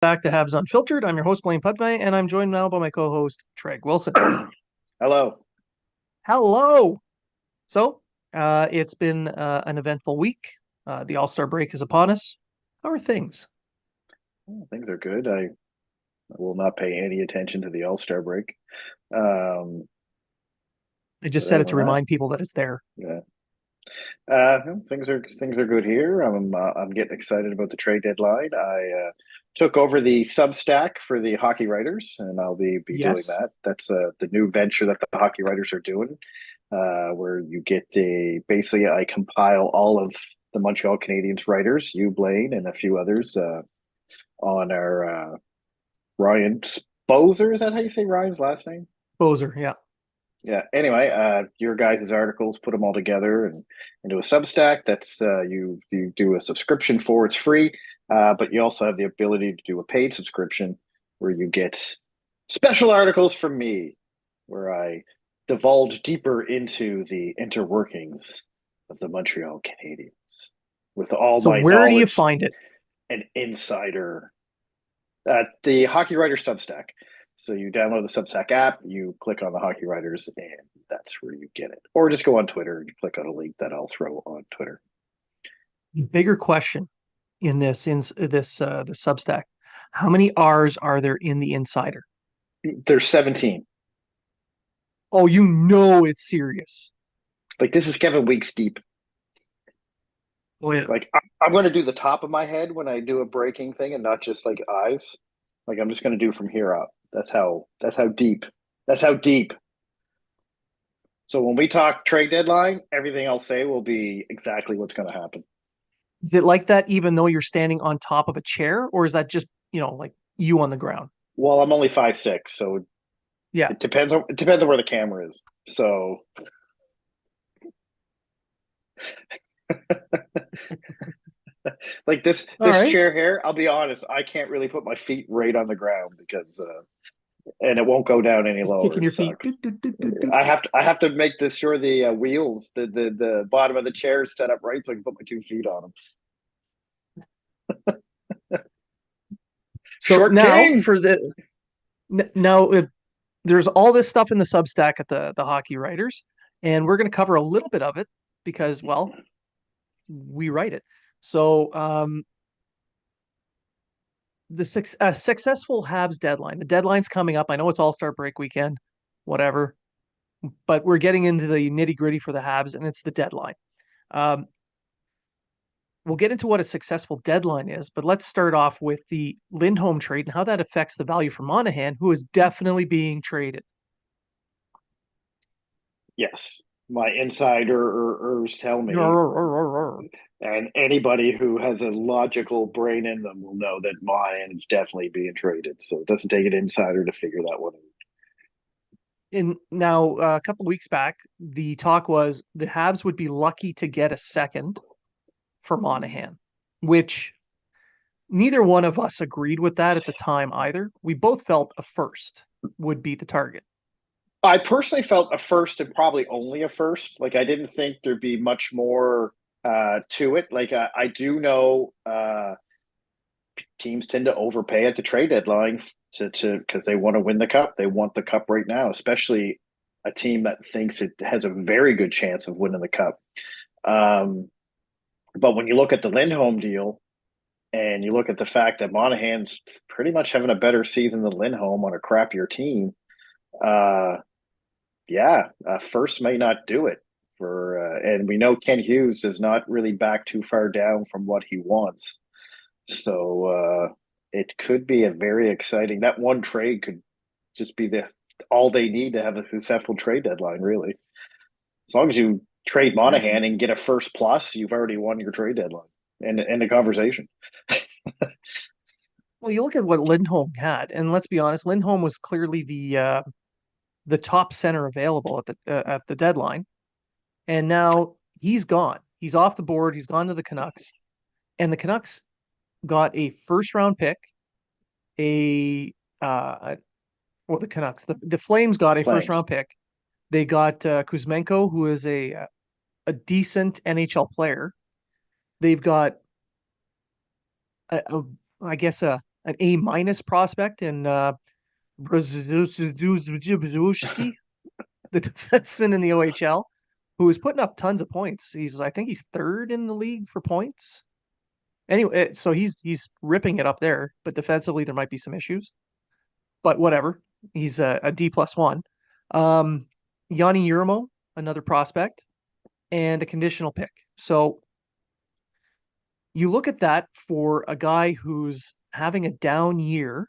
Back to Habs Unfiltered. I'm your host, Blain, and I'm joined now by my co-host, Treg Wilson. Hello. Hello. So, it's been an eventful week. The All-Star break is upon us. How are things? Things are good. I will not pay any attention to the All-Star break. Um, I just but said other it to than that, remind people that it's there. yeah. Things are good here. I'm getting excited about the trade deadline. I took over the Substack for the hockey writers, and I'll be doing Yes. that. That's the new venture that the hockey writers are doing, where you get basically I compile all of the Montreal Canadiens writers, you, Blain, and a few others, on our Ryan Sposer. Is that how you say Ryan's last name? Bozer, yeah. Yeah. Anyway, your guys' articles, put them all together and into a Substack. That's you do a subscription for. It's free, but you also have the ability to do a paid subscription where you get special articles from me, where I divulge deeper into the interworkings of the Montreal Canadiens with all So my where do you knowledge find it? and insider. The Hockey Writer Substack. So you download the Substack app, you click on the Hockey Writers, and that's where you get it. Or just go on Twitter and you click on a link that I'll throw on Twitter. Bigger question in the Substack. How many R's are there in the Insider? There's 17. Oh, you know it's serious. Like this is Kevin Weeks deep. Oh yeah. Like I'm going to do the top of my head when I do a breaking thing, and not just like eyes. Like I'm just going to do from here up. That's how deep. That's how deep. So when we talk trade deadline, everything I'll say will be exactly what's going to happen. Is it like that even though you're standing on top of a chair, or is that just, like you on the ground? Well, I'm only 5'6", so Yeah. it depends on where the camera is. So like All this right. chair here, I'll be honest, I can't really put my feet right on the ground because and it won't go down any Just lower. kicking It your feet. sucks. Doot, doot, doot, doot, doot. I have to make sure the wheels, the bottom of the chair is set up right so I can put my 2 feet on them. So Short now king. for the now there's all this stuff in the Substack at the Hockey Writers, and we're going to cover a little bit of it because, well, we write it. So the successful Habs deadline. The deadline's coming up. I know it's All Star break weekend, whatever, but we're getting into the nitty gritty for the Habs, and it's the deadline. Um, we'll get into what a successful deadline is, but let's start off with the Lindholm trade and how that affects the value for Monahan, who is definitely being Yes, my insiders tell me, traded. and anybody who has a logical brain in them will know that Monahan is definitely being traded. So it doesn't take an insider to figure that one out. And now, a couple of weeks back, the talk was the Habs would be lucky to get a second for Monahan, which neither one of us agreed with that at the time either. We both felt a first would be the target. I personally felt a first and probably only a first. Like I didn't think there'd be much more to it. Like I do know teams tend to overpay at the trade deadline to because they want to win the cup. They want the cup right now, especially a team that thinks it has a very good chance of winning the cup. Um, but when you look at the Lindholm deal and you look at the fact that Monahan's pretty much having a better season than Lindholm on a crappier team, uh, yeah, first may not do it for, and we know Ken Hughes does not really back too far down from what he wants. So it could be a very exciting. That one trade could just be the all they need to have a successful trade deadline. Really, as long as you trade Yeah. Monahan and get a first plus, you've already won your trade deadline and the conversation. Well, you look at what Lindholm had, and let's be honest, Lindholm was clearly the top center available at the deadline, and now he's gone. He's off the board. He's gone to the Canucks, and the Canucks got a first round pick, a well, the Canucks, the Flames got a first Flames. round pick. They got Kuzmenko, who is a decent NHL player. They've got, a, a, I guess, an A minus prospect in Brzezinski, the defenseman in the OHL, who is putting up tons of points. I think he's third in the league for points. Anyway, so he's ripping it up there, but defensively there might be some issues. But whatever, he's a D plus one. Um, Yanni Urmo, another prospect, and a conditional pick. So you look at that for a guy who's having a down year.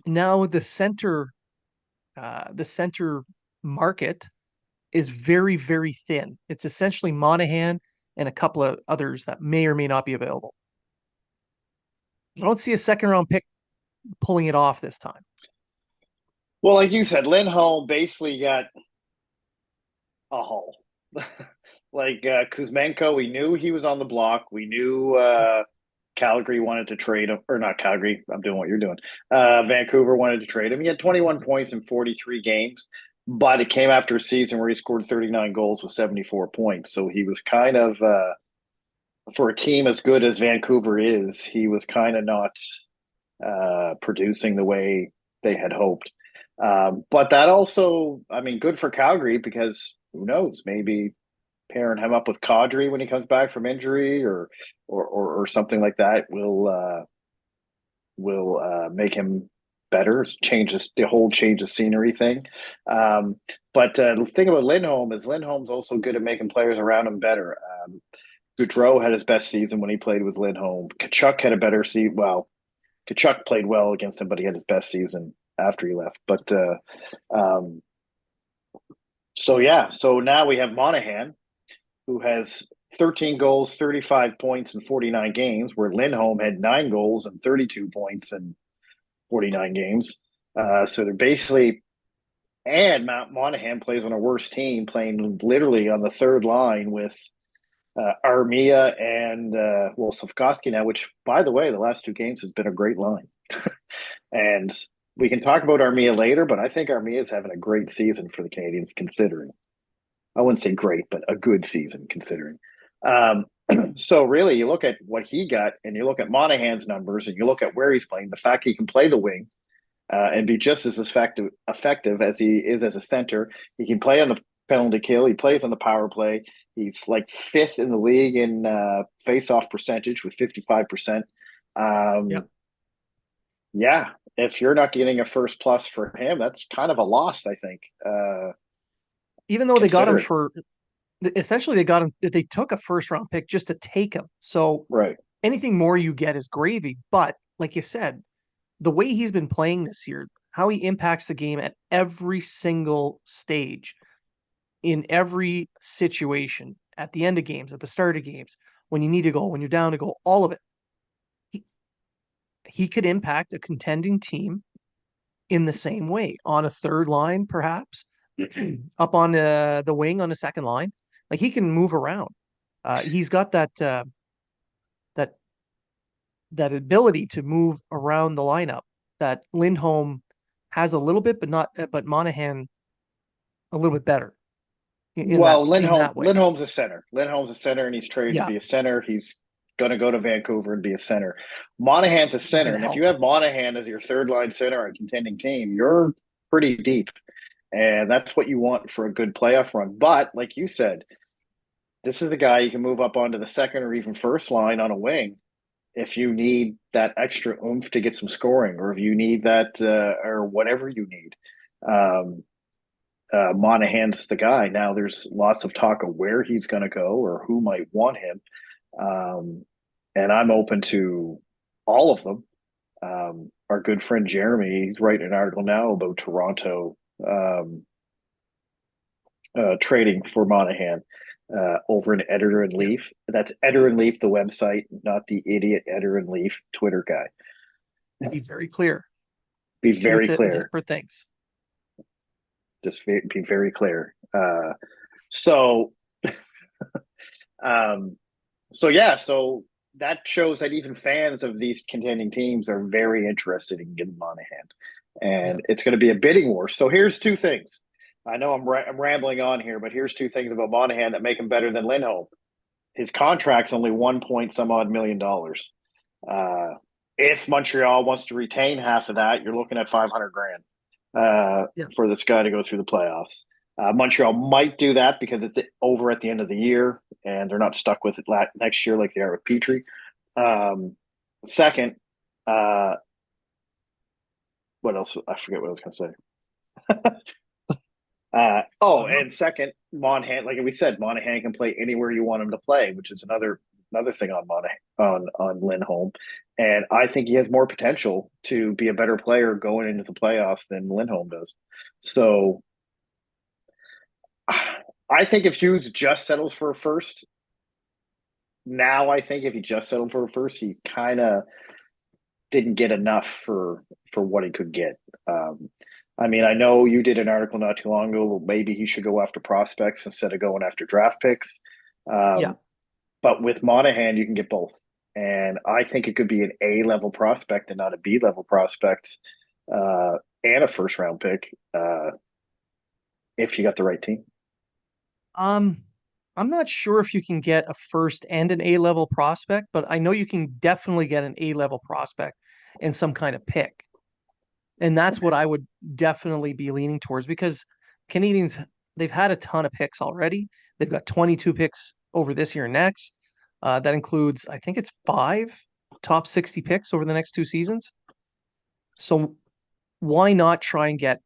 Now the center market is very, very thin. It's essentially Monahan and a couple of others that may or may not be available. I don't see a second round pick pulling it off this time. Well, like you said, Lindholm basically got a haul. Like Kuzmenko, we knew he was on the block. We knew Calgary wanted to trade him, or not Calgary. I'm doing what you're doing. Vancouver wanted to trade him. He had 21 points in 43 games, but it came after a season where he scored 39 goals with 74 points. So he was kind of, for a team as good as Vancouver is, he was kind of not producing the way they had hoped. But that also, I mean, good for Calgary because who knows, maybe pairing him up with Kadri when he comes back from injury or something like that will make him better. Changes the whole change of scenery thing. But the thing about Lindholm is Lindholm's also good at making players around him better. Goudreau had his best season when he played with Lindholm. Kachuk had a better season. Well, Kachuk played well against him, but he had his best season after he left. But so yeah, so now we have Monahan, who has 13 goals, 35 points in 49 games, where Lindholm had 9 goals and 32 points in 49 games. So they're basically, and Mount Monahan plays on a worse team, playing literally on the third line with Armia and Safkovsky now, which, by the way, the last 2 games has been a great line. And we can talk about Armia later, but I think Armia is having a great season for the Canadians, considering. I wouldn't say great, but a good season considering. Um, so really, you look at what he got, and you look at Monahan's numbers, and you look at where he's playing. The fact he can play the wing and be just as effective as he is as a center. He can play on the penalty kill. He plays on the power play. He's like fifth in the league in face-off percentage with 55%. Yeah. Yeah, if you're not getting a first plus for him, that's kind of a loss, I think. Even though they got him Considering. for essentially they took a first round pick just to take him. So Right. anything more you get is gravy. But like you said, the way he's been playing this year, how he impacts the game at every single stage, in every situation, at the end of games, at the start of games, when you need to go, when you're down to go, all of it. He, he could impact a contending team in the same way on a third line, perhaps up on the wing on a second line. Like he can move around. He's got that that ability to move around the lineup that Lindholm has a little bit, but Monahan a little bit better Well, in that way. Lindholm's a center. Lindholm's a center, and he's traded to Yeah, be a center. He's going to go to Vancouver and be a center. Monahan's a he's center, gonna and if help. you have Monahan as your third line center on a contending team, you're pretty deep, and that's what you want for a good playoff run. But like you said, this is the guy you can move up onto the second or even first line on a wing if you need that extra oomph to get some scoring, or if you need that, or whatever you need. Um, Monahan's the guy. Now there's lots of talk of where he's going to go or who might want him. Um, and I'm open to all of them. Our good friend Jeremy, he's writing an article now about Toronto trading for Monahan over in Editor and Yeah, Leaf. That's Editor and Leaf, the website, not the idiot Editor and Leaf Twitter guy. be very clear. Be Two very clear. different things. Just be very clear. So Um, so yeah, so that shows that even fans of these contending teams are very interested in getting Monahan, Yeah. and it's going to be a bidding war. So here's 2 things. I know I'm rambling on here, but here's 2 things about Monahan that make him better than Lindholm. His contract's only 1 point some odd $1 million. if Montreal wants to retain half of that, you're looking at 500 grand Yeah. for this guy to go through the playoffs. Montreal might do that because it's over at the end of the year and they're not stuck with it next year like they are with Petrie. Um, second, uh, what else? I forget what I was going to say. Uh-huh. And second, Monahan, like we said, Monahan can play anywhere you want him to play, which is another thing on Monahan on Lindholm. And I think he has more potential to be a better player going into the playoffs than Lindholm does. So I think if Hughes just settles for a first, now I think if he just settled for a first, he kind of didn't get enough for what he could get. Um, I mean, I know you did an article not too long ago. Maybe he should go after prospects instead of going after draft picks. Yeah. Um, but with Monahan, you can get both, and I think it could be an A level prospect and not a B level prospect, and a first round pick if you got the right team. Um, I'm not sure if you can get a first and an A level prospect, but I know you can definitely get an A level prospect and some kind of pick. And that's what I would definitely be leaning towards because Canadians, they've had a ton of picks already. They've got 22 picks over this year and next. That includes, I think it's five top 60 picks over the next two seasons. So why not try and get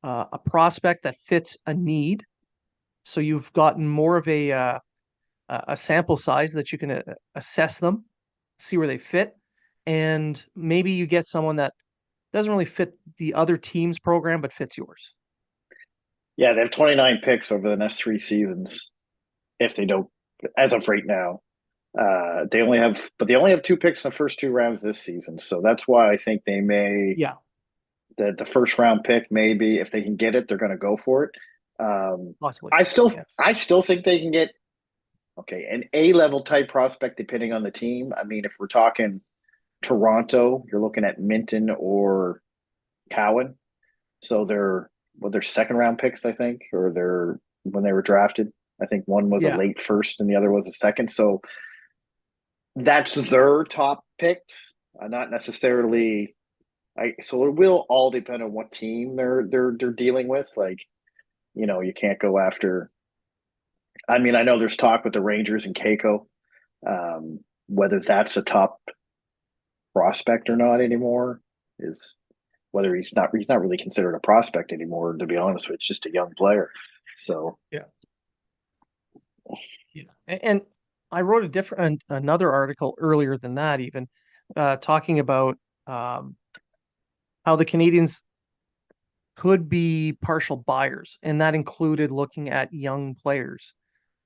a prospect that fits a need? So you've gotten more of a sample size that you can assess them, see where they fit, and maybe you get someone that doesn't really fit the other team's program but fits yours. Yeah, they have 29 picks over the next 3 seasons. If they don't, as of right now, they only have 2 picks in the first 2 rounds this season. So that's why I think they may Yeah, the first round pick maybe if they can get it, they're going to go for it. Um, possibly. Yeah, I still think they can get an A level type prospect depending on the team. I mean, if we're talking Toronto, you're looking at Minton or Cowan. So they're second round picks, I think, or they're when they were drafted. I think one was a yeah. late first and the other was a second. So that's their top picks, not necessarily. So it will all depend on what team they're dealing with. Like you can't go after. I mean, I know there's talk with the Rangers and Keiko, whether that's a top prospect or not anymore is whether he's not really considered a prospect anymore. To be honest with, you, it's just a young player. So Yeah. Yeah. And I wrote a different another article earlier than that, even talking about um, how the Canadians could be partial buyers, and that included looking at young players.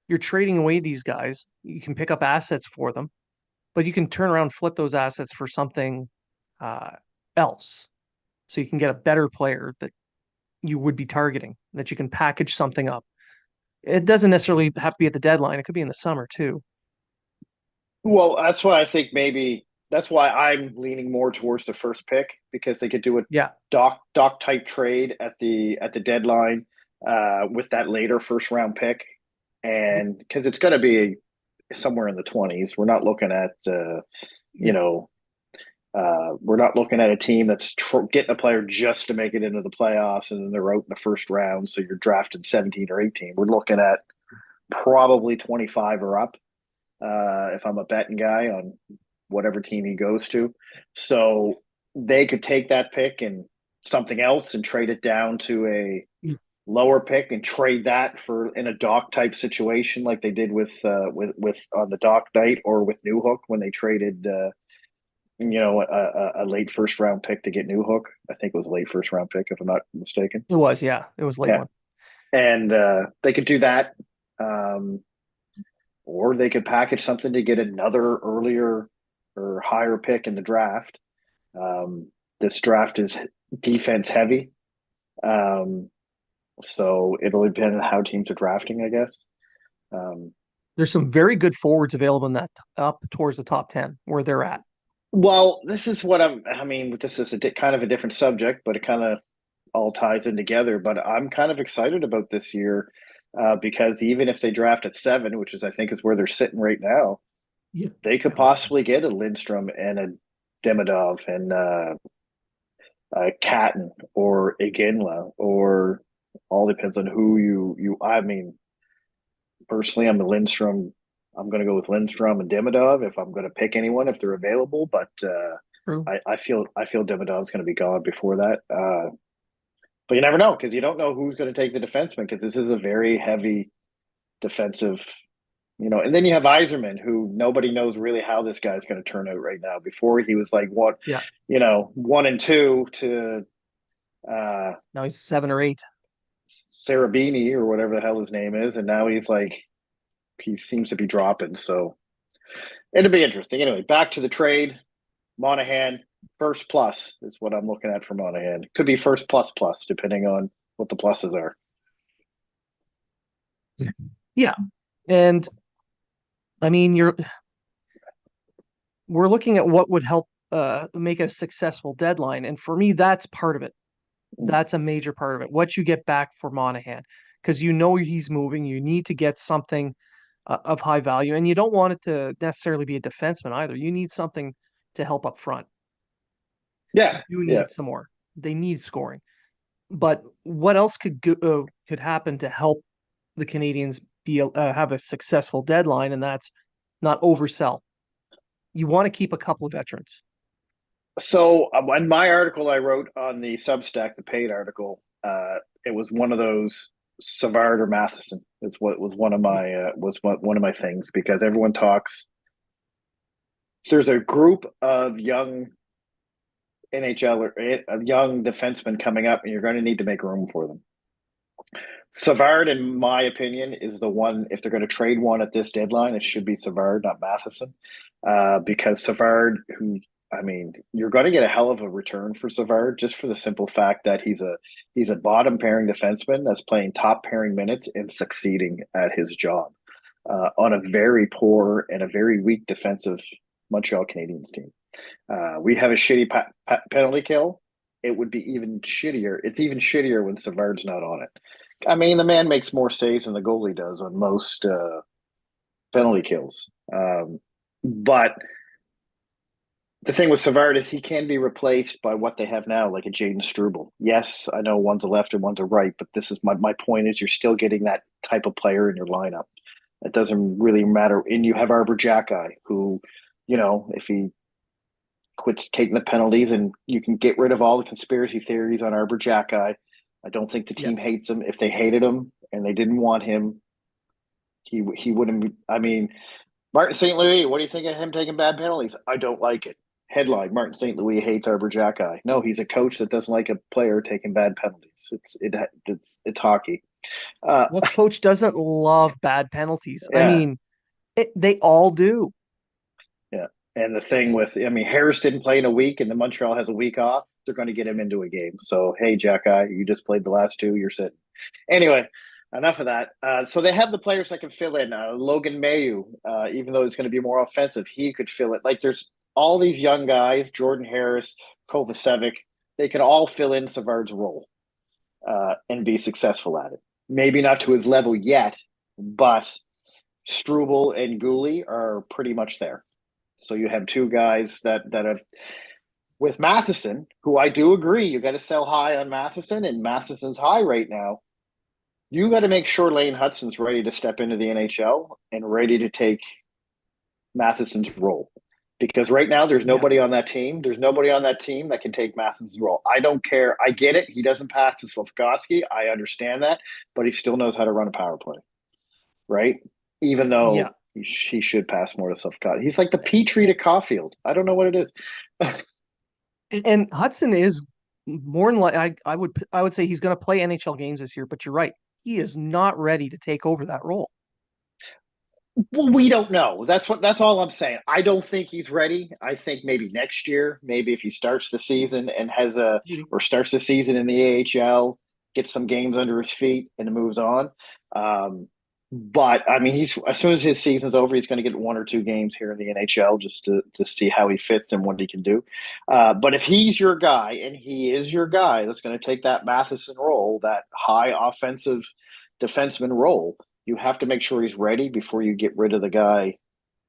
You're trading away these guys. You can pick up assets for them, but you can turn around, flip those assets for something uh, else. So you can get a better player that you would be targeting, that you can package something up. It doesn't necessarily have to be at the deadline. It could be in the summer too. well, that's why I think maybe that's why I'm leaning more towards the first pick because they could do a Yeah. doc type trade at the deadline with that later first round pick, and because it's going to be somewhere in the 20s. We're not looking at you Yeah. know we're not looking at a team that's getting a player just to make it into the playoffs and then they're out in the first round. So you're drafted 17 or 18. We're looking at probably 25 or up if I'm a betting guy on whatever team he goes to. So they could take that pick and something else and trade it down to a lower pick and trade that for in a dock type situation like they did with on the dock night or with Newhook when they traded a late first round pick to get Newhook. I think it was a late first round pick if I'm not mistaken. It was, yeah. It was a late Yeah, one. and they could do that. Um, or they could package something to get another earlier or higher pick in the draft. This draft is defense heavy, um, so it'll depend on how teams are drafting, I guess. Um, There's some very good forwards available in that up towards the top 10 where they're at. well, this is what I mean, this is kind of a different subject, but it kind of all ties in together. But I'm kind of excited about this year because even if they draft at 7, which is I think is where they're sitting right now, Yeah. they could possibly get a Lindstrom and a Demidov and Catton or Iginla, or all depends on who you. I mean, personally, I'm a Lindstrom. I'm going to go with Lindstrom and Demidov if I'm going to pick anyone if they're available. But True. I feel Demidov's going to be gone before that. But you never know because you don't know who's going to take the defenseman because this is a very heavy defensive. And then you have Iserman, who nobody knows really how this guy's going to turn out right now. Before he was like what, Yeah. 1 and 2 to uh, Now he's 7 or 8. Sarabini or whatever the hell his name is, and now he seems to be dropping. So it'll be interesting. Anyway, back to the trade. Monahan first plus is what I'm looking at for Monahan. Could be first plus plus depending on what the pluses are. Yeah. And I mean, we're looking at what would help make a successful deadline. And for me, that's part of it. That's a major part of it. What you get back for Monahan, because he's moving. You need to get something of high value, and you don't want it to necessarily be a defenseman either. You need something to help up front. Yeah, You yeah. need some more. They need scoring. But what else could happen to help the Canadians have a successful deadline, and that's not oversell. You want to keep a couple of veterans. So in my article I wrote on the Substack, the paid article, it was one of those Savard or Matheson. It's what was one of my things because everyone talks. There's a group of young NHL or young defensemen coming up, and you're going to need to make room for them. Savard, in my opinion, is the one. If they're going to trade one at this deadline, it should be Savard, not Matheson, because Savard, I mean, you're going to get a hell of a return for Savard just for the simple fact that he's a bottom pairing defenseman that's playing top pairing minutes and succeeding at his job on a very poor and a very weak defensive Montreal Canadiens team. We have a shitty penalty kill. It would be even shittier. It's even shittier when Savard's not on it. I mean, the man makes more saves than the goalie does on most penalty kills. But the thing with Savard is he can be replaced by what they have now, like a Jaden Struble. Yes, I know one's a left and one's a right, but this is my point is you're still getting that type of player in your lineup. It doesn't really matter. And you have Arbor Jacki, who, if he quits taking the penalties and you can get rid of all the conspiracy theories on Arbor Jacki. I don't think the Yeah. team hates him. If they hated him and they didn't want him, he wouldn't be. I mean, Martin St. Louis, what do you think of him taking bad penalties? I don't like it. Headline: Martin St. Louis hates Arbor Jacki. No, he's a coach that doesn't like a player taking bad penalties. It's hockey. What coach doesn't love bad penalties? I Yeah, mean, they all do. yeah. And the thing with, I mean, Harris didn't play in a week, and the Montreal has a week off. They're going to get him into a game. So, hey, Jacki, you just played the last two. You're sitting. Anyway, enough of that. So they have the players that can fill in. Logan Mayu, even though it's going to be more offensive, he could fill it. Like there's all these young guys, Jordan Harris, Kovacevic, they can all fill in Savard's role and be successful at it. Maybe not to his level yet, but Struble and Gooley are pretty much there. So you have two guys that have with Matheson, who I do agree you got to sell high on Matheson, and Matheson's high right now. You got to make sure Lane Hutson's ready to step into the NHL and ready to take Matheson's role. Because right now there's Yeah. nobody on that team. There's nobody on that team that can take Matheson's role. I don't care. I get it. He doesn't pass to Slafkovsky. I understand that, but he still knows how to run a power play, right? Even Yeah. though he should pass more to Slafkovsky. He's like the Petrie to Caulfield. I don't know what it is. And Hudson is more than like I would say he's going to play NHL games this year, but you're right. He is not ready to take over that role. Well, we don't know. That's all I'm saying. I don't think he's ready. I think maybe next year, maybe if he starts the season and starts the season in the AHL, gets some games under his feet and moves on. But I mean, he's as soon as his season's over, he's going to get one or two games here in the NHL just to see how he fits and what he can do. But if he's your guy, and he is your guy, that's going to take that Matheson role, that high offensive defenseman role, you have to make sure he's ready before you get rid of the guy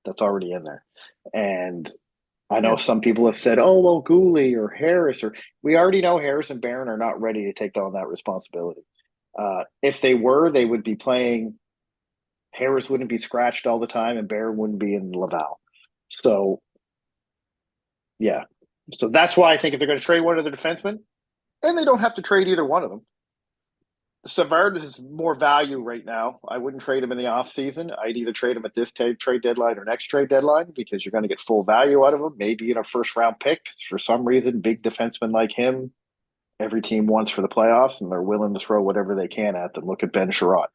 that's already in there. And I know Yeah. some people have said, "Oh, well, Gooley or Harris," or we already know Harris and Barron are not ready to take on that responsibility. If they were, they would be playing. Harris wouldn't be scratched all the time, and Barron wouldn't be in Laval. So yeah, so that's why I think if they're going to trade one of the defensemen, and they don't have to trade either one of them. Savard is more value right now. I wouldn't trade him in the offseason. I'd either trade him at this trade deadline or next trade deadline because you're going to get full value out of him, maybe in a first round pick. For some reason, big defensemen like him, every team wants for the playoffs, and they're willing to throw whatever they can at them. Look at Ben Sherratt.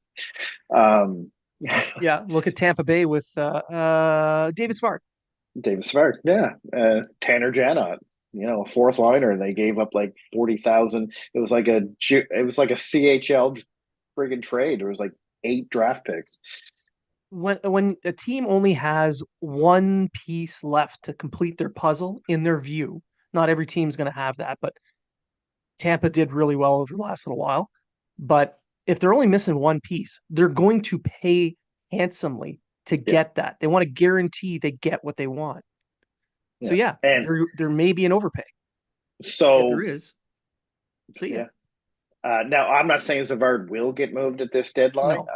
Um, Yeah. Look at Tampa Bay with David Smart. David Savard, yeah. Tanner Janot, a fourth liner. They gave up like 40,000. It was like a CHL friggin' trade. There was like 8 draft picks. When a team only has one piece left to complete their puzzle in their view, not every team's going to have that, but Tampa did really well over the last little while. But if they're only missing one piece, they're going to pay handsomely to Yeah, get that. They want to guarantee they get what they want. So yeah. yeah, And there may be an overpay. If there so, is, see ya. yeah. Now, I'm not saying Savard will get moved at this deadline. No.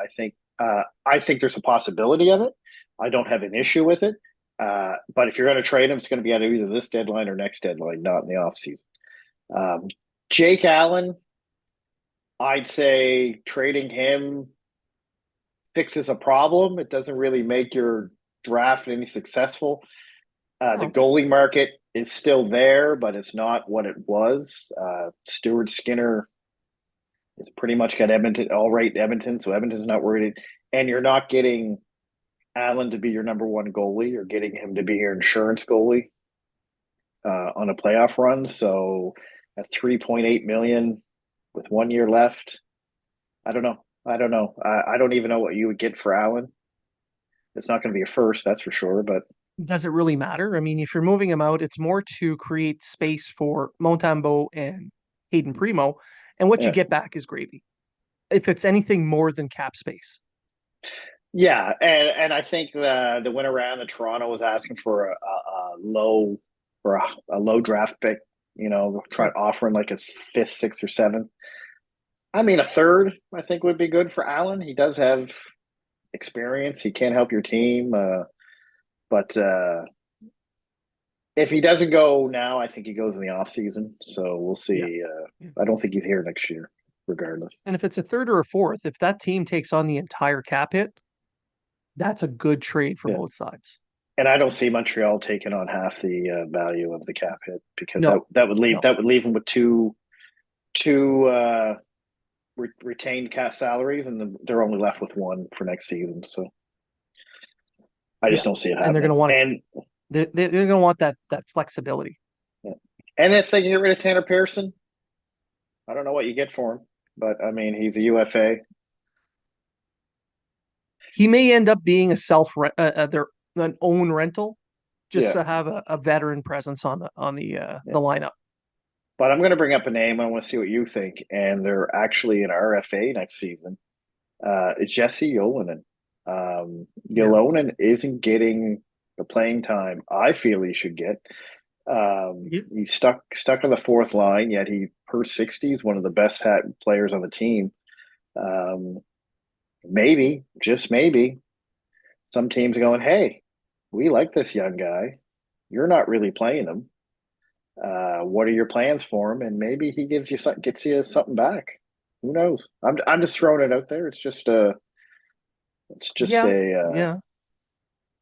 I think there's a possibility of it. I don't have an issue with it. But if you're going to trade him, it's going to be at either this deadline or next deadline, not in the offseason. Um, Jake Allen, I'd say trading him fixes a problem. It doesn't really make your draft any successful. The No. goalie market is still there, but it's not what it was. Stuart Skinner has pretty much got Edmonton all right. Edmonton, so Edmonton's not worried, and you're not getting Allen to be your number one goalie. You're getting him to be your insurance goalie on a playoff run. So at 3.8 million with 1 year left, I don't know. I don't even know what you would get for Allen. It's not going to be a first, that's for sure. But Does it really matter? I mean, if you're moving him out, it's more to create space for Montembeault and Hayden Primo, and what you yeah, get back is gravy. If it's anything more than cap space. yeah, and I think the win around the Toronto was asking for a low a low draft pick. Try Sure. offering like a fifth, sixth, or seventh. I mean, a third I think would be good for Allen. He does have experience. He can help your team, but if he doesn't go now, I think he goes in the off season. So we'll Yeah. see. Yeah. I don't think he's here next year, regardless. And if it's a third or a fourth, if that team takes on the entire cap hit, that's a good trade for Yeah, both sides. and I don't see Montreal taking on half the value of the cap hit because that No, that would leave no. that would leave him with two retained cast salaries, and they're only left with one for next season. So I just Yeah. don't see it And they're going happening. to want And they're going to want that flexibility. yeah. And if they can get rid of Tanner Pearson, I don't know what you get for him, but I mean he's a UFA. He may end up being a their an own rental just Yeah, to have a veteran presence on yeah. the lineup. But I'm going to bring up a name. I want to see what you think. And they're actually an RFA next season. It's Jesse Yolonen. Yeah. Yolonen isn't getting the playing time I feel he should get. Yeah. He's stuck on the fourth line, yet he per 60 is one of the best players on the team. Um, maybe, just maybe, some teams are going, hey, we like this young guy. You're not really playing him. What are your plans for him? And maybe he gets you something back. Who knows? I'm just throwing it out there. It's just Yeah. a Yeah.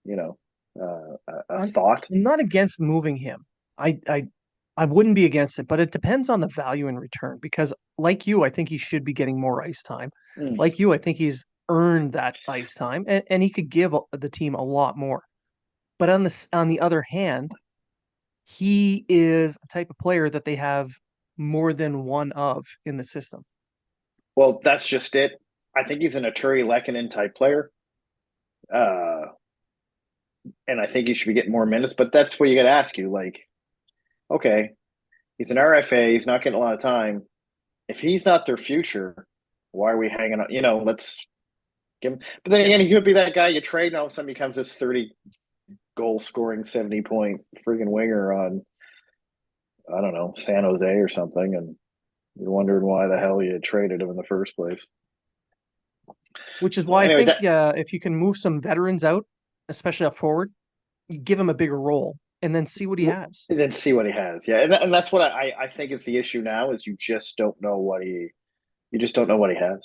you know a I'm thought. I'm not against moving him. I I I wouldn't be against it, but it depends on the value in return because like you, I think he should be getting more ice time. Mm. Like you, I think he's earned that ice time and he could give the team a lot more. But on the other hand, he is a type of player that they have more than one of in the system. Well, that's just it. I think he's an Aturi Lekkonen type player, uh, and I think he should be getting more minutes. But that's what you got to ask you. Like, okay, he's an RFA. He's not getting a lot of time. If he's not their future, why are we hanging on? Let's give him. But then Yeah. again, he could be that guy you trade, and all of a sudden becomes this goal scoring 70-point friggin' winger on, I don't know, San Jose or something, and you're wondering why the hell you traded him in the first place. Which is So why I anyway, think if you can move some veterans out, especially up forward, you give him a bigger role and then see what he has. and then see what he has. Yeah, and that's what I think is the issue now is you just don't know what he has.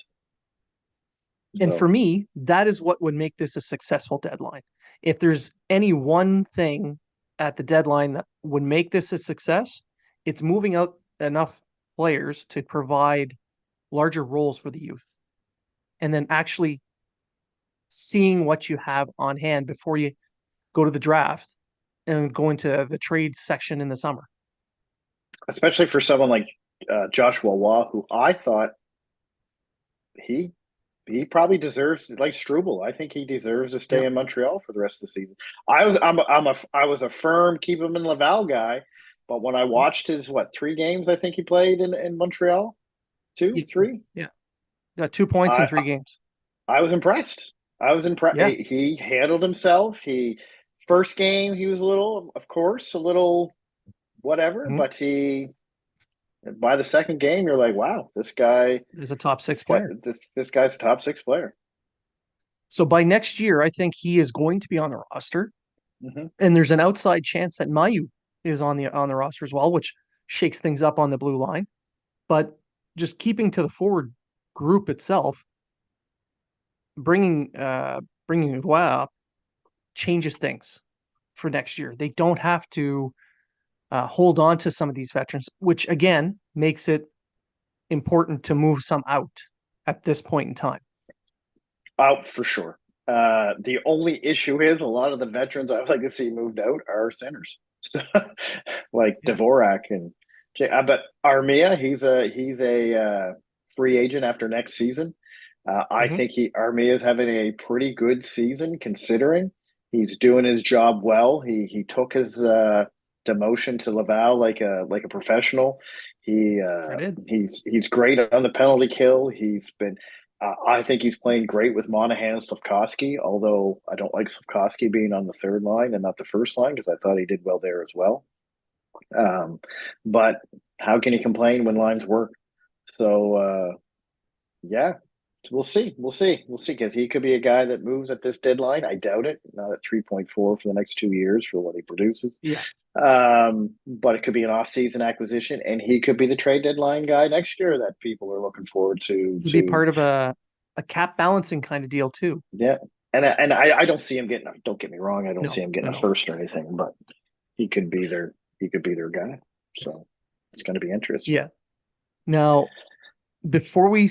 And for So me, that is what would make this a successful deadline. If there's any one thing at the deadline that would make this a success, it's moving out enough players to provide larger roles for the youth and then actually seeing what you have on hand before you go to the draft and go into the trade section in the summer. especially for someone like Joshua Waugh, who I thought he he probably deserves like Struble. I think he deserves to Yeah. stay in Montreal for the rest of the season. I was a firm keep him in Laval guy, but when I watched his 3 games I think he played in Montreal, two, Yeah. three, Yeah. Got 2 points in I 3 games. I was impressed. I was impressed. Yeah. He handled himself. He first game he was a little, of course, a little whatever, Mhm. but he by the second game you're like, wow, As a top six player. this guy's a top six player. So by next year, I think he is going to be on the roster. Mm-hmm. And there's an outside chance that Mayu is on the roster as well, which shakes things up on the blue line. But just keeping to the forward group itself, bringing Roy up changes things for next year. They don't have to hold on to some of these veterans, which again makes it important to move some out at this point in time. Out for sure. The only issue is a lot of the veterans I'd like to see moved out are centers, like Yeah. Dvorak and. But Armia, he's a free agent after next season. I Mm-hmm. think he Armia is having a pretty good season considering he's doing his job well. He took his demotion to Laval like a professional. He Sure did. he's great on the penalty kill. He's been I think he's playing great with Monahan and Slavkovsky, although I don't like Slavkovsky being on the third line and not the first line because I thought he did well there as well. Um, but how can you complain when lines work? So yeah, we'll see. We'll see. We'll see because he could be a guy that moves at this deadline. I doubt it. Not at 3.4 for the next 2 years for what he produces. Yeah. But it could be an off-season acquisition, and he could be the trade deadline guy next year that people are looking forward to. He'd be part of a cap balancing kind of deal too. Yeah, and I don't see him getting. Don't get me wrong. I don't No, see him getting a no. first or anything, but he could be their guy. So it's going to be interesting. Yeah. Now, before we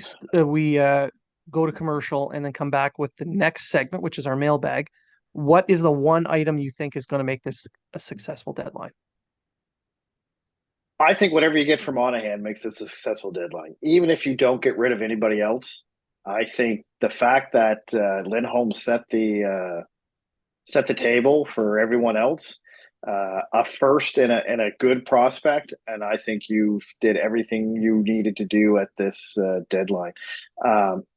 go to commercial and then come back with the next segment, which is our mailbag, what is the one item you think is going to make this a successful deadline? I think whatever you get from Monahan makes this a successful deadline. Even if you don't get rid of anybody else, I think the fact that Lindholm set the table for everyone else, a first and a good prospect, and I think you did everything you needed to do at this deadline.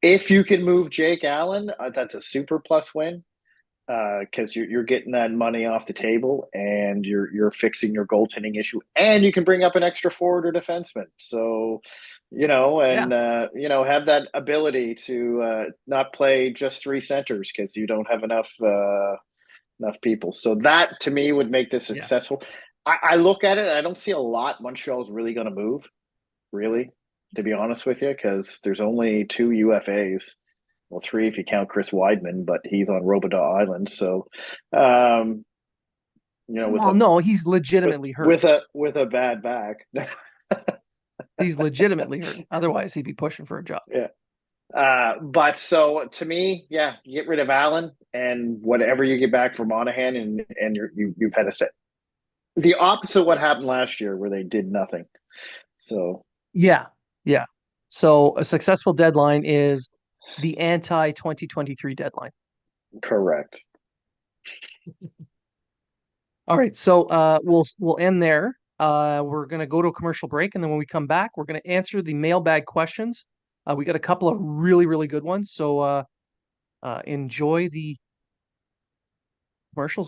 If you can move Jake Allen, that's a super plus win because you're getting that money off the table and you're fixing your goaltending issue, and you can bring up an extra forward or defenseman. So, Yeah, have that ability to not play just three centers because you don't have enough people. So that to me would make this yeah. successful. I look at it, I don't see a lot Montreal's really going to move, really, to be honest with you, because there's only two UFAs. Well, three if you count Chris Weidman, but he's on Robidas Island. So, um, with Well, a no, he's legitimately hurt. with a bad back. He's legitimately hurt. Otherwise, he'd be pushing for a job. Yeah. But so to me, yeah, get rid of Allen and whatever you get back for Monahan, and you've had a set. The opposite of what happened last year, where they did nothing. So Yeah, yeah. So a successful deadline is the anti 2023 deadline. correct. All right, so we'll end there. We're gonna go to a commercial break, and then when we come back, we're gonna answer the mailbag questions. We got a couple of really good ones, so enjoy the commercials.